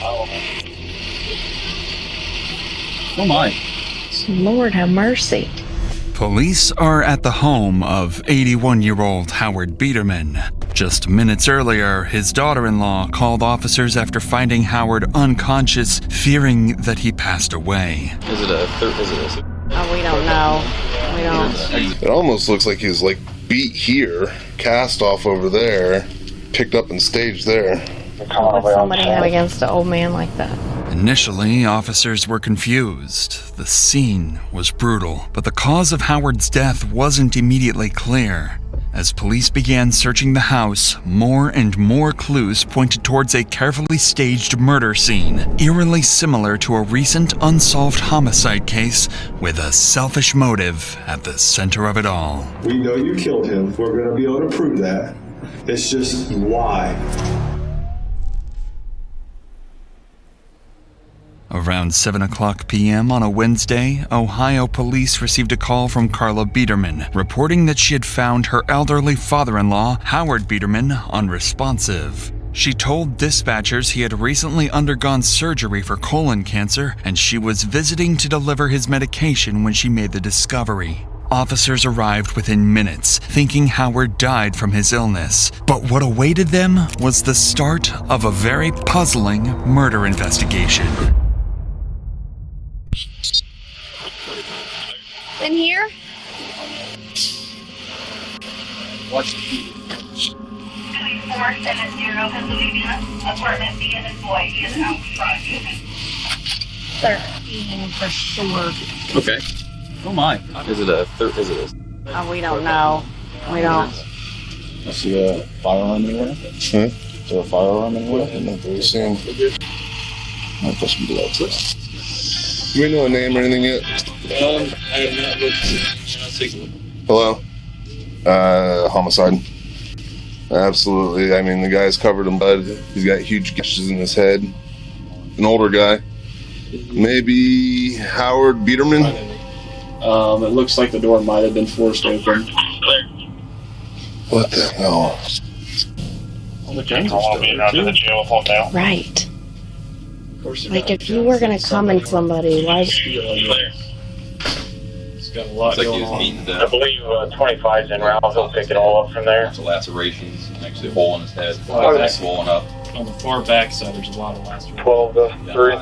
Oh my. Lord have mercy. Police are at the home of 81-year-old Howard Biedermann. Just minutes earlier, his daughter-in-law called officers after finding Howard unconscious, fearing that he passed away. Is it a We don't know. We don't. It almost looks like he's like beat here, cast off over there, picked up and staged there. What would somebody have against an old man like that? Initially, officers were confused. The scene was brutal, but the cause of Howard's death wasn't immediately clear. As police began searching the house, more and more clues pointed towards a carefully staged murder scene, eerily similar to a recent unsolved homicide case with a selfish motive at the center of it all. We know you killed him. We're going to be able to prove that. It's just why. Around 7:00 p.m. on a Wednesday, Ohio police received a call from Carla Biedermann, reporting that she had found her elderly father-in-law, Howard Biedermann, unresponsive. She told dispatchers he had recently undergone surgery for colon cancer, and she was visiting to deliver his medication when she made the discovery. Officers arrived within minutes, thinking Howard died from his illness. But what awaited them was the start of a very puzzling murder investigation. In here? What's the key? 2470 Pennsylvania, apartment B and his boy. He is out front. 13 for sure. Okay. Oh my. Is it a We don't know. We don't. I see a firearm anywhere? Is there a firearm anywhere? Not very soon. Might put some gloves. Do we know a name or anything yet? I have not looked. Let's take a look. Hello? Homicide. Absolutely. I mean, the guy's covered in blood. He's got huge gashes in his head. An older guy. Maybe Howard Biedermann? It looks like the door might have been forced open. What the hell? All the guns are still there, too. Right. Of course, Like, if you were going to come in somebody, why? It's got a lot Looks like he going was on. beaten to I death. believe 25's en route. He'll pick it all up from there. Lots of lacerations, actually a hole in his head. Back swollen up. On the far back side, there's a lot of lacerations. 12 to 3.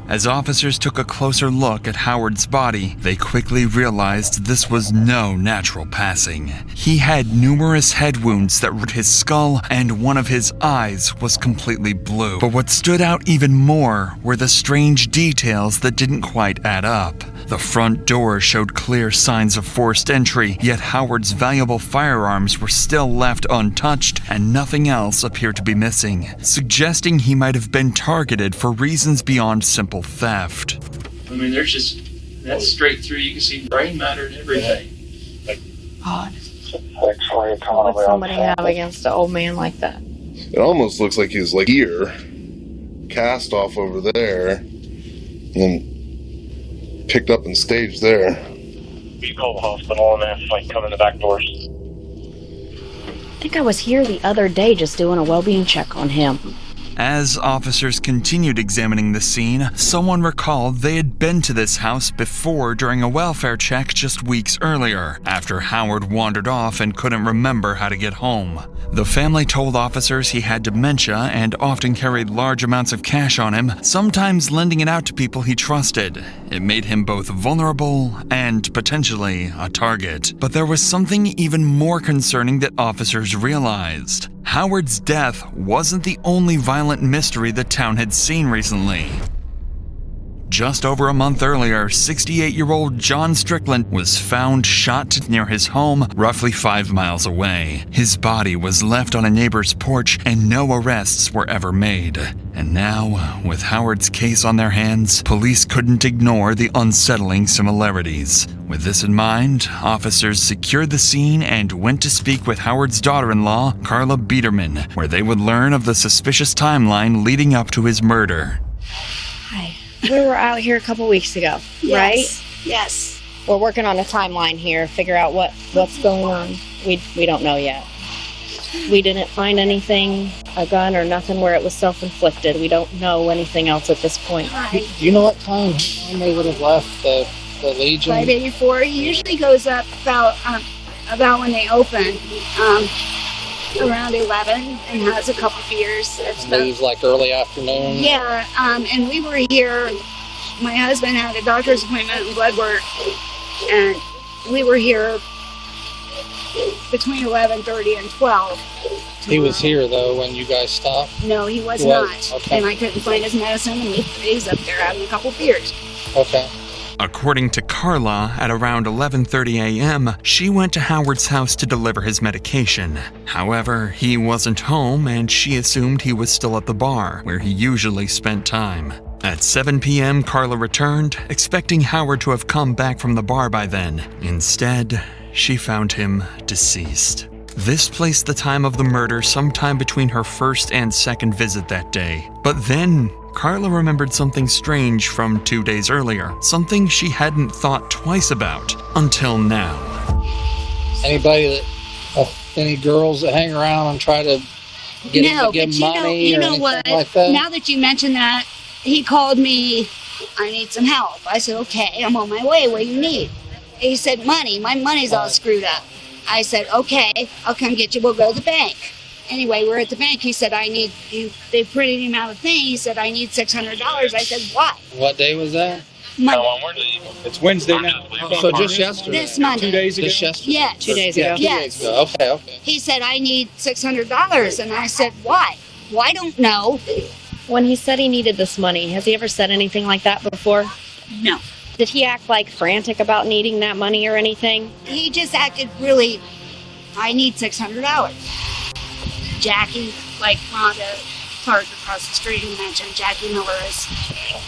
As officers took a closer look at Howard's body, they quickly realized this was no natural passing. He had numerous head wounds that ripped his skull, and one of his eyes was completely blue. But what stood out even more were the strange details that didn't quite add up. The front door showed clear signs of forced entry, yet Howard's valuable firearms were still left untouched, and nothing else appeared to be missing, suggesting he might have been targeted for reasons beyond simple theft. I mean, there's just, that's straight through. You can see brain matter and everything. God. What would somebody have against an old man like that? It almost looks like he's like here, cast off over there, and picked up and staged there. You call the hospital and that's like come in the back doors. I think I was here the other day just doing a well-being check on him. As officers continued examining the scene, someone recalled they had been to this house before during a welfare check just weeks earlier, after Howard wandered off and couldn't remember how to get home. The family told officers he had dementia and often carried large amounts of cash on him, sometimes lending it out to people he trusted. It made him both vulnerable and potentially a target. But there was something even more concerning that officers realized. Howard's death wasn't the only violent mystery the town had seen recently. Just over a month earlier, 68-year-old John Strickland was found shot near his home, roughly 5 miles away. His body was left on a neighbor's porch, and no arrests were ever made. And now, with Howard's case on their hands, police couldn't ignore the unsettling similarities. With this in mind, officers secured the scene and went to speak with Howard's daughter-in-law, Carla Biedermann, where they would learn of the suspicious timeline leading up to his murder. Hi. We were out here a couple weeks ago, right? Yes. We're working on a timeline here, figure out what's going on. We don't know yet. We didn't find anything, a gun or nothing where it was self-inflicted. We don't know anything else at this point. Do you know what time they would have left the Legion? Friday before. He usually goes up about when they open, around 11, and has a couple beers. Leaves like early afternoon? Yeah, and we were here. My husband had a doctor's appointment and blood work, and we were here between 11:30 and 12. He was here, though, when you guys stopped? No, he was not. Okay. And I couldn't find his medicine, and he's up there having a couple beers. Okay. According to Carla, at around 11:30 a.m., she went to Howard's house to deliver his medication. However, he wasn't home, and she assumed he was still at the bar, where he usually spent time. At 7 p.m., Carla returned, expecting Howard to have come back from the bar by then. Instead, she found him deceased. This placed the time of the murder sometime between her first and second visit that day. But then, Carla remembered something strange from 2 days earlier, something she hadn't thought twice about until now. Anybody any girls that hang around and try to get him to give money you or know anything what? like that? Now that you mention that, he called me, I need some help. I said, okay, I'm on my way. What do you need? He said, money. My money's all screwed up. I said, okay, I'll come get you. We'll go to the bank. Anyway, we're at the bank. He said, they printed him out a thing. He said, I need $600. I said, what? What day was that? Monday. It's Wednesday now. So just yesterday? This Monday. 2 days ago? Just yesterday? Yes. 2 days ago. Yes. Okay. He said, I need $600. And I said, why? Well, I don't know. When he said he needed this money, has he ever said anything like that before? No. Did he act like frantic about needing that money or anything? He just acted really, I need $600. Jackie, like Rhonda, parked across the street and mentioned Jackie Miller has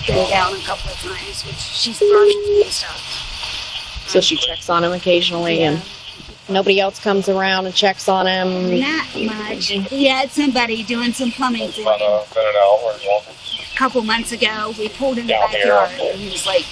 been down a couple of times, which she's brushed and stuff. So she checks on him occasionally, and nobody else comes around and checks on him? Not much. He had somebody doing some plumbing for him. A couple months ago, we pulled in the backyard, and he was like,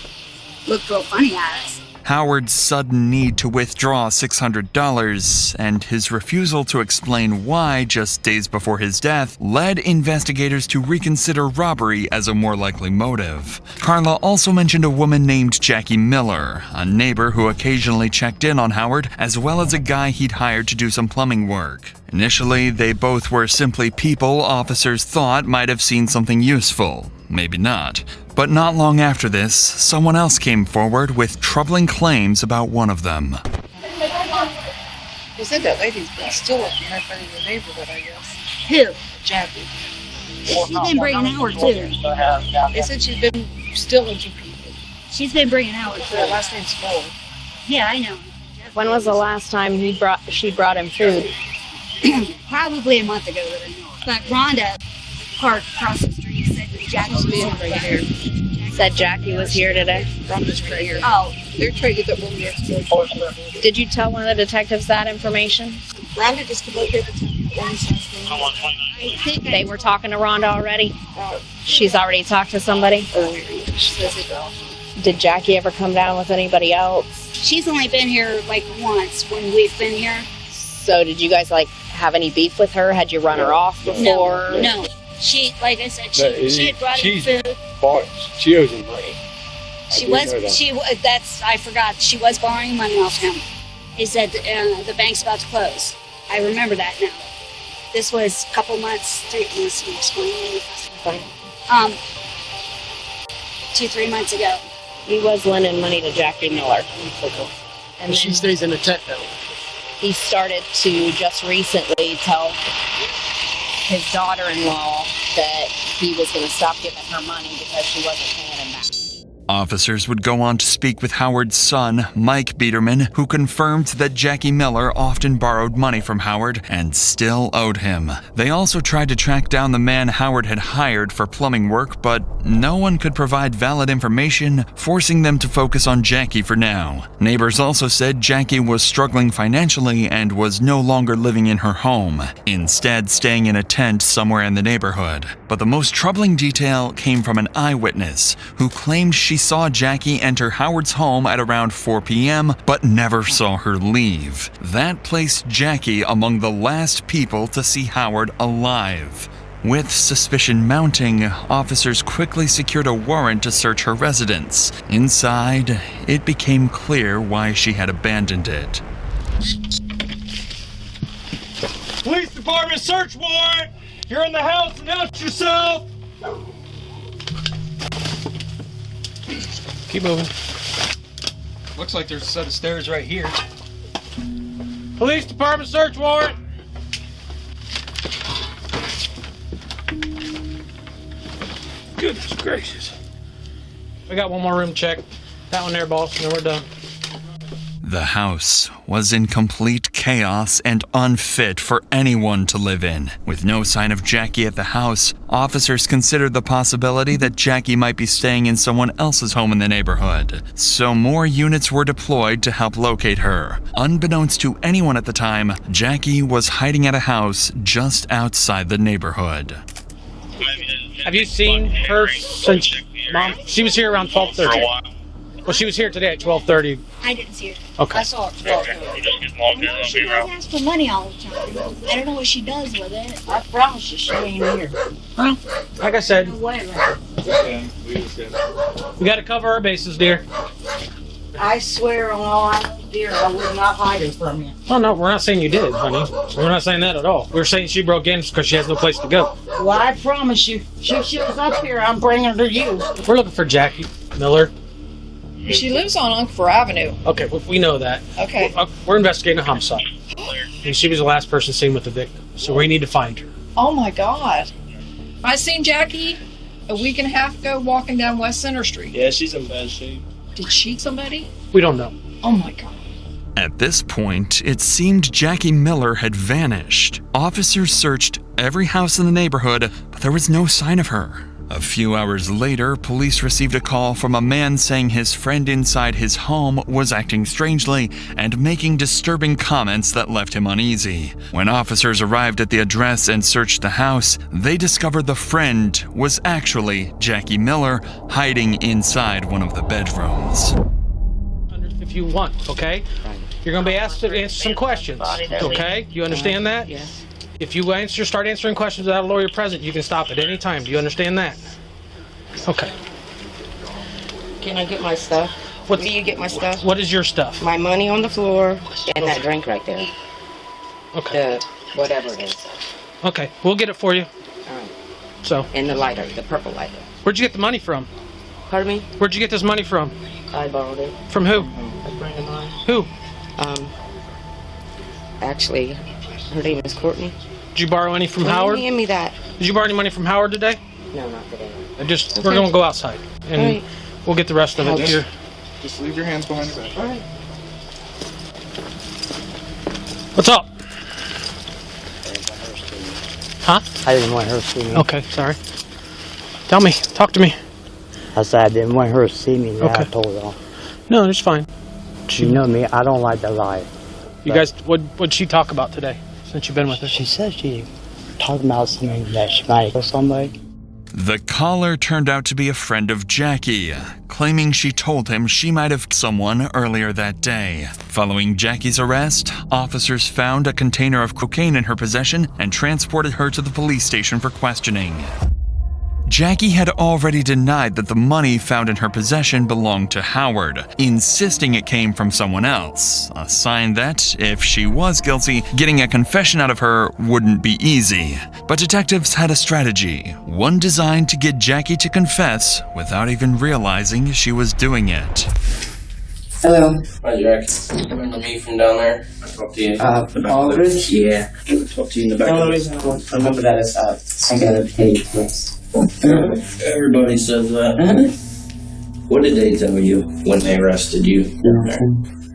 looked real funny at us. Howard's sudden need to withdraw $600 and his refusal to explain why just days before his death led investigators to reconsider robbery as a more likely motive. Carla also mentioned a woman named Jackie Miller, a neighbor who occasionally checked in on Howard, as well as a guy he'd hired to do some plumbing work. Initially, they both were simply people officers thought might have seen something useful. Maybe not. But not long after this, someone else came forward with troubling claims about one of them. They said that lady's been stealing from everybody in the neighborhood, I guess. Who? Jackie. She's been bringing Howard, too. They said she's been stealing from people. She's been bringing Howard, Her too. last name's Fuller. Yeah, I know. When was the last time she brought him food? Probably a month ago that I know of. But Rhonda parked across the street and said Jackie was Right here. Said Jackie was here today. Rhonda's right here. Oh, They're trying to get that woman yesterday. Did you tell one of the detectives that information? Rhonda just came up here to tell me that woman's last name. I think They were talking to Rhonda already? She's already talked to somebody? Earlier. She says it all. Did Jackie ever come down with anybody else? she's only been here like once when we've been here. So did you guys like have any beef with her? Had you run her off before? No. She, like I said, she had brought in food. She owes him money. I forgot, she was borrowing money off him. He said the bank's about to close. I remember that now. This was a couple months, 3 months ago. He was lending money to Jackie Miller. And She stays in the tent though. he started to just recently tell his daughter-in-law that he was going to stop giving her money because she wasn't paying him back. Officers would go on to speak with Howard's son, Mike Biedermann, who confirmed that Jackie Miller often borrowed money from Howard and still owed him. They also tried to track down the man Howard had hired for plumbing work, but no one could provide valid information, forcing them to focus on Jackie for now. Neighbors also said Jackie was struggling financially and was no longer living in her home, instead staying in a tent somewhere in the neighborhood. But the most troubling detail came from an eyewitness who claimed she saw Jackie enter Howard's home at around 4 p.m., but never saw her leave. That placed Jackie among the last people to see Howard alive. With suspicion mounting, officers quickly secured a warrant to search her residence. Inside, it became clear why she had abandoned it. Police department search warrant! You're in the house, announce yourself! Keep moving. Looks like there's a set of stairs right here. Police department search warrant! Goodness gracious. We got one more room check. That one there, boss, and then we're done. The house was in complete chaos and unfit for anyone to live in. With no sign of Jackie at the house, officers considered the possibility that Jackie might be staying in someone else's home in the neighborhood. So more units were deployed to help locate her. Unbeknownst to anyone at the time, Jackie was hiding at a house just outside the neighborhood. Have you seen her since Mom? She was here around 12:30. Well, she was here today at 12:30. I didn't see her. Okay. I saw her at 12:30. She does ask for money all the time. I don't know what she does with it. I promise you she ain't here. Well, like I said, No way, right? we got to cover our bases, dear. I swear on all I know, dear, I would not hide it from you. Oh, no, we're not saying you did, honey. We're not saying that at all. We're saying she broke in because she has no place to go. Well, I promise you, she shows up here, I'm bringing her to you. We're looking for Jackie Miller. She lives on Uncle Avenue. Okay, we know that. Okay. We're investigating a homicide. And she was the last person seen with the victim. So we need to find her. Oh my God. I seen Jackie a week and a half ago walking down West Center Street. Yeah, she's in bad shape. Did she shoot somebody? We don't know. Oh my God. At this point, it seemed Jackie Miller had vanished. Officers searched every house in the neighborhood, but there was no sign of her. A few hours later, police received a call from a man saying his friend inside his home was acting strangely and making disturbing comments that left him uneasy. When officers arrived at the address and searched the house, they discovered the friend was actually Jackie Miller, hiding inside one of the bedrooms. If you want, okay? You're going to be asked to answer some questions, okay? You understand that? Yes. If you start answering questions without a lawyer present, you can stop at any time. Do you understand that? Okay. Can I get my stuff? What do you get my stuff? What is your stuff? My money on the floor and that drink right there. Okay. Whatever it is. Okay, we'll get it for you. All right. So. And the lighter, the purple lighter. Where'd you get the money from? Pardon me? Where'd you get this money from? I borrowed it. From who? A friend of mine. Who? Actually, her name is Courtney. Did you borrow any from Howard? Hand me that. Did you borrow any money from Howard today? No, not today. We're gonna go outside, and right. we'll get the rest of it here. Just leave your hands behind your back. All right. What's up? Huh? I didn't want her to see me. Okay, sorry. Tell me. Talk to me. I said I didn't want her to see me. Yeah, Okay. I told her. No, it's fine. You know me. I don't like to lie. You guys, what'd she talk about today since you've been with her? She said she talked about something that she might kill somebody. The caller turned out to be a friend of Jackie, claiming she told him she might have killed someone earlier that day. Following Jackie's arrest, officers found a container of cocaine in her possession and transported her to the police station for questioning. Jackie had already denied that the money found in her possession belonged to Howard, insisting it came from someone else, a sign that, if she was guilty, getting a confession out of her wouldn't be easy. But detectives had a strategy, one designed to get Jackie to confess without even realizing she was doing it. Hello. Hi, Jack. Remember me from down there? I talked to you. Aldridge? Yeah. I talked to you in the back. The only reason I remember that is I got a paid twice. Everybody says that. What did they tell you when they arrested you?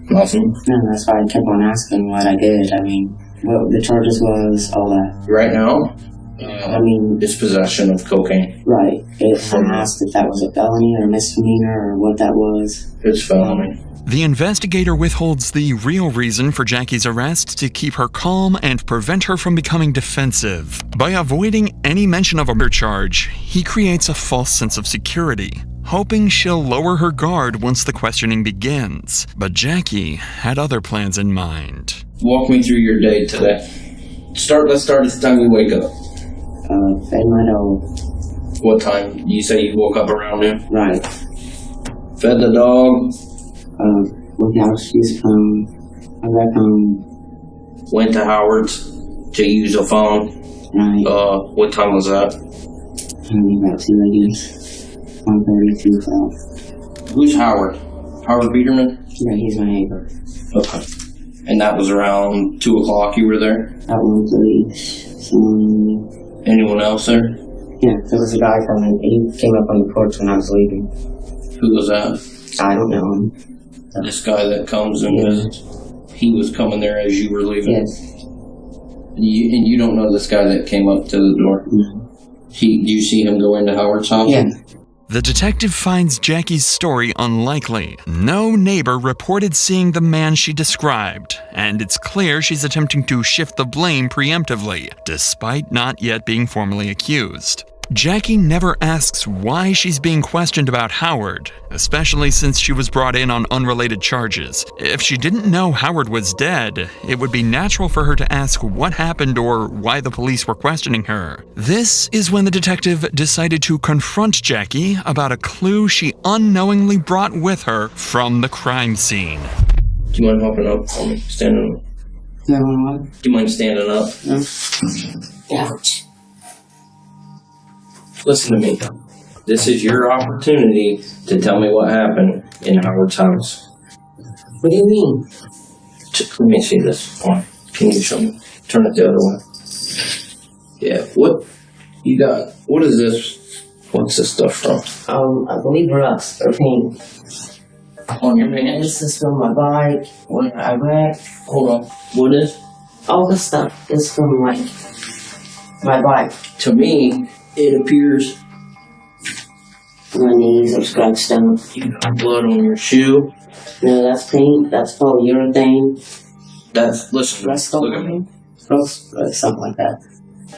Nothing. No, that's why I kept on asking what I did. I mean, what the charges was, all that. Right now? I mean, dispossession of cocaine. Right. I asked if that was a felony or a misdemeanor or what that was. It's felony. The investigator withholds the real reason for Jackie's arrest to keep her calm and prevent her from becoming defensive. By avoiding any mention of a murder charge, he creates a false sense of security. hoping she'll lower her guard once the questioning begins. But Jackie had other plans in mind. Walk me through your day today. Let's start at the time you wake up. Fed my dog. What time? You say you woke up around noon? Right. Fed the dog. Went out, she's home. I got home. Went to Howard's to use a phone. Right. What time was that? About 2, I guess. 1:30, 2:05. Who's Howard? Howard Biedermann? Yeah, he's my neighbor. Okay. And that was around 2 o'clock you were there? At 1:30. Anyone else there? Yeah, there was a guy he came up on the porch when I was leaving. Who was that? I don't know him. This guy that comes and visits? He was coming there as you were leaving? Yes. And you don't know this guy that came up to the door? No. Do you see him go into Howard's house? Yeah. The detective finds Jackie's story unlikely. No neighbor reported seeing the man she described, and it's clear she's attempting to shift the blame preemptively, despite not yet being formally accused. Jackie never asks why she's being questioned about Howard, especially since she was brought in on unrelated charges. If she didn't know Howard was dead, it would be natural for her to ask what happened or why the police were questioning her. This is when the detective decided to confront Jackie about a clue she unknowingly brought with her from the crime scene. Do you mind hopping up on me? Standing up? No. Do you mind standing up? No. Ouch. Listen to me. This is your opportunity to tell me what happened in Howard's house. What do you mean? Let me see this. Come on. Can you show me? Turn it the other way. Yeah. What you got? What is this? What's this stuff from? I believe rust or paint. On your pants? This is from my bike when I wrecked. Hold on. What is? All this stuff is from my bike. To me, it appears my knees are scratched out. You got blood on your shoe. No, that's paint. That's polyurethane. That's, listen, Rust look at me. Something like that.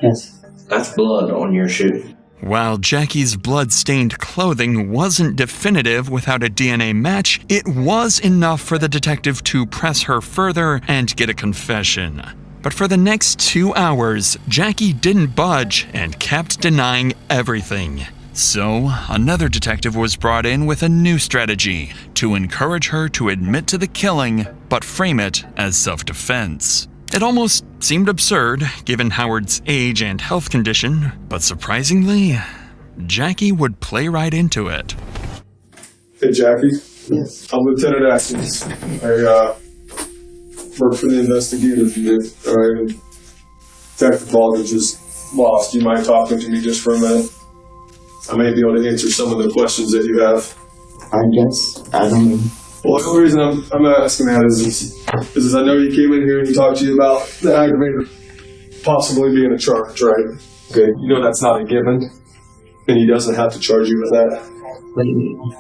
Yes. That's blood on your shoe. While Jackie's blood-stained clothing wasn't definitive without a DNA match, it was enough for the detective to press her further and get a confession. But for the next 2 hours, Jackie didn't budge and kept denying everything. So, another detective was brought in with a new strategy to encourage her to admit to the killing, but frame it as self-defense. It almost seemed absurd, given Howard's age and health condition, but surprisingly, Jackie would play right into it. Hey, Jackie. Yes. I'm Lieutenant Atkins. I work for the investigators unit. All right. And Detective Baldridge is lost. You mind talking to me just for a minute? I may be able to answer some of the questions that you have. I guess. I don't know. Well, the only reason I'm asking that is I know you came in here and he talked to you about the aggravator possibly being a charge, right? Okay, you know that's not a given, and he doesn't have to charge you with that. What do you mean?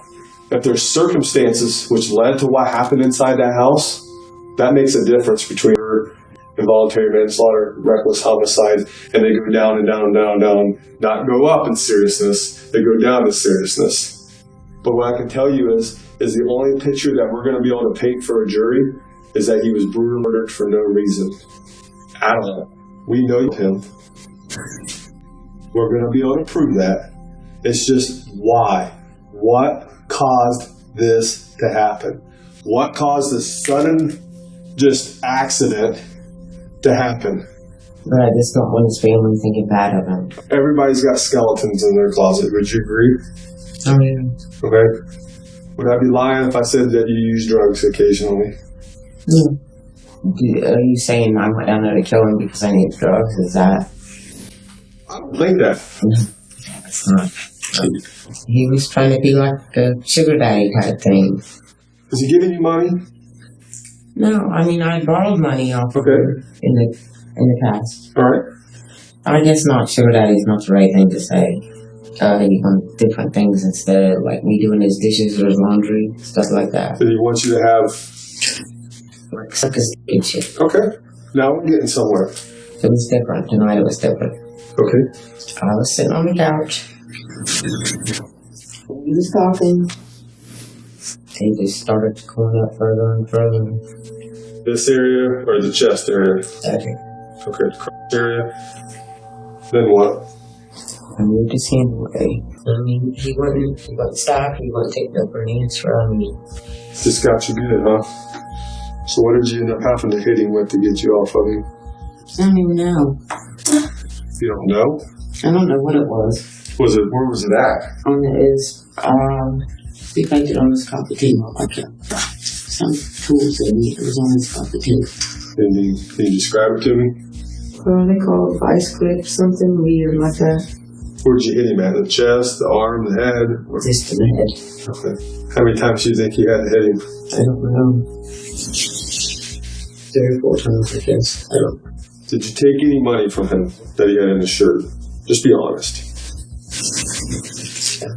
If there's circumstances which led to what happened inside that house, that makes a difference between involuntary manslaughter, reckless homicide, and they go down and down and down and down, not go up in seriousness, they go down in seriousness. But what I can tell you is the only picture that we're going to be able to paint for a jury is that he was brutally murdered for no reason at all. We know him. We're going to be able to prove that. It's just why. What caused this to happen? What caused this sudden just accident to happen? But I just don't want his family thinking bad of him. Everybody's got skeletons in their closet. Would you agree? Oh, yeah. Okay. Would I be lying if I said that you use drugs occasionally? Yeah. Are you saying I went down there to kill him because I need drugs? Is that? I don't think that. It's not. He was trying to be like a sugar daddy type thing. Is he giving you money? No, I mean I borrowed money off of her in the past. All right. I guess not. Sugar daddy is not the right thing to say. He wants different things instead, like me doing his dishes or his laundry, stuff like that. So he wants you to have like suck his dick and shit. Okay. Now we're getting somewhere. It was different. Tonight it was different. Okay. I was sitting on the couch. We was talking. They just started going up further and further. This area or the chest area? Okay. Okay, the crotch area. Then what? I moved his hand away. I mean, he wouldn't stop, he wouldn't take no for an answer. I mean, Just got you good, huh? So what did you end up having to hit him with to get you off of him? I don't even know. You don't know? I don't know what it was. Where was it at? On his, he painted on his coffee table, like some tools that it was on his coffee table. Can you describe it to me? They call it vice grip, something weird like that. Where'd you hit him at? The chest, the arm, the head? Just in the head. Okay. How many times do you think you had to hit him? I don't know. 3 or 4 times, I guess. I don't know. Did you take any money from him that he had in his shirt? Just be honest. Yeah.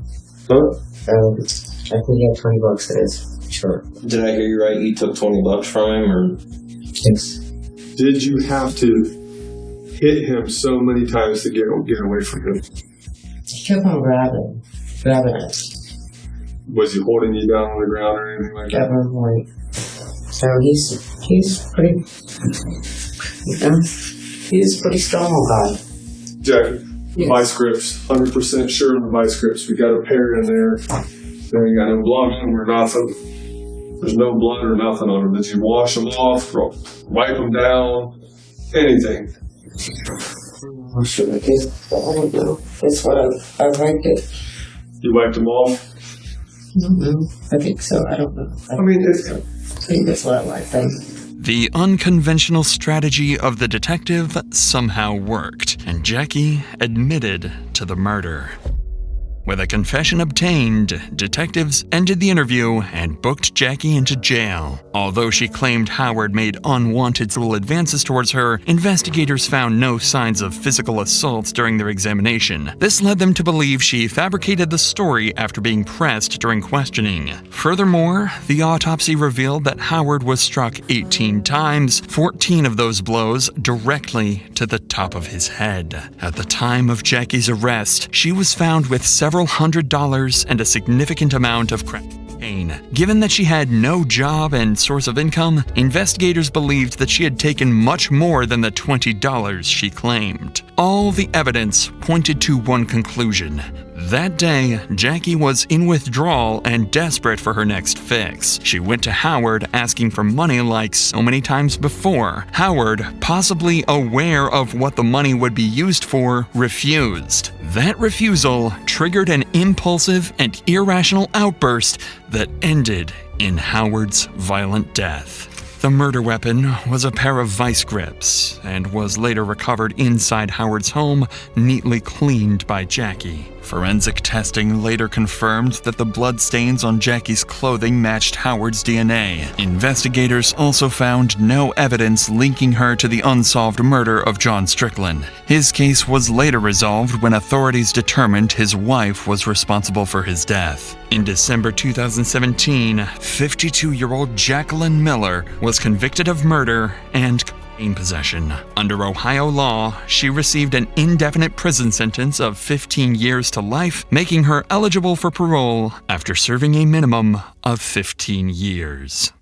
Huh? I think he had $20 in his shirt. Did I hear you right? You took $20 from him, or? Yes. Did you have to hit him so many times to get away from him? He kept on grabbing it. Was he holding you down on the ground or anything like that? At one point. So he's pretty, he's a pretty strong guy. Jack, vice grips. 100% sure on the vice grips. We got a pair in there. There ain't got no blood on them or nothing. There's no blood or nothing on them. Did you wash them off, wipe them down, anything? Oh, sure, I guess. I don't know. That's what I wiped it. You wiped them off? I don't know. I think so. I don't know. I think that's what I wiped them. The unconventional strategy of the detective somehow worked, and Jackie admitted to the murder. With a confession obtained, detectives ended the interview and booked Jackie into jail. Although she claimed Howard made unwanted little advances towards her, investigators found no signs of physical assault during their examination. This led them to believe she fabricated the story after being pressed during questioning. Furthermore, the autopsy revealed that Howard was struck 18 times, 14 of those blows directly to the top of his head. At the time of Jackie's arrest, she was found with several $100s and a significant amount of crack cocaine. Given that she had no job and source of income, investigators believed that she had taken much more than the $20 she claimed. All the evidence pointed to one conclusion. That day, Jackie was in withdrawal and desperate for her next fix. She went to Howard asking for money like so many times before. Howard, possibly aware of what the money would be used for, refused. That refusal triggered an impulsive and irrational outburst that ended in Howard's violent death. The murder weapon was a pair of vice grips and was later recovered inside Howard's home, neatly cleaned by Jackie. Forensic testing later confirmed that the bloodstains on Jackie's clothing matched Howard's DNA. Investigators also found no evidence linking her to the unsolved murder of John Strickland. His case was later resolved when authorities determined his wife was responsible for his death. In December 2017, 52-year-old Jacqueline Miller was convicted of murder and cocaine possession. Under Ohio law, she received an indefinite prison sentence of 15 years to life, making her eligible for parole after serving a minimum of 15 years.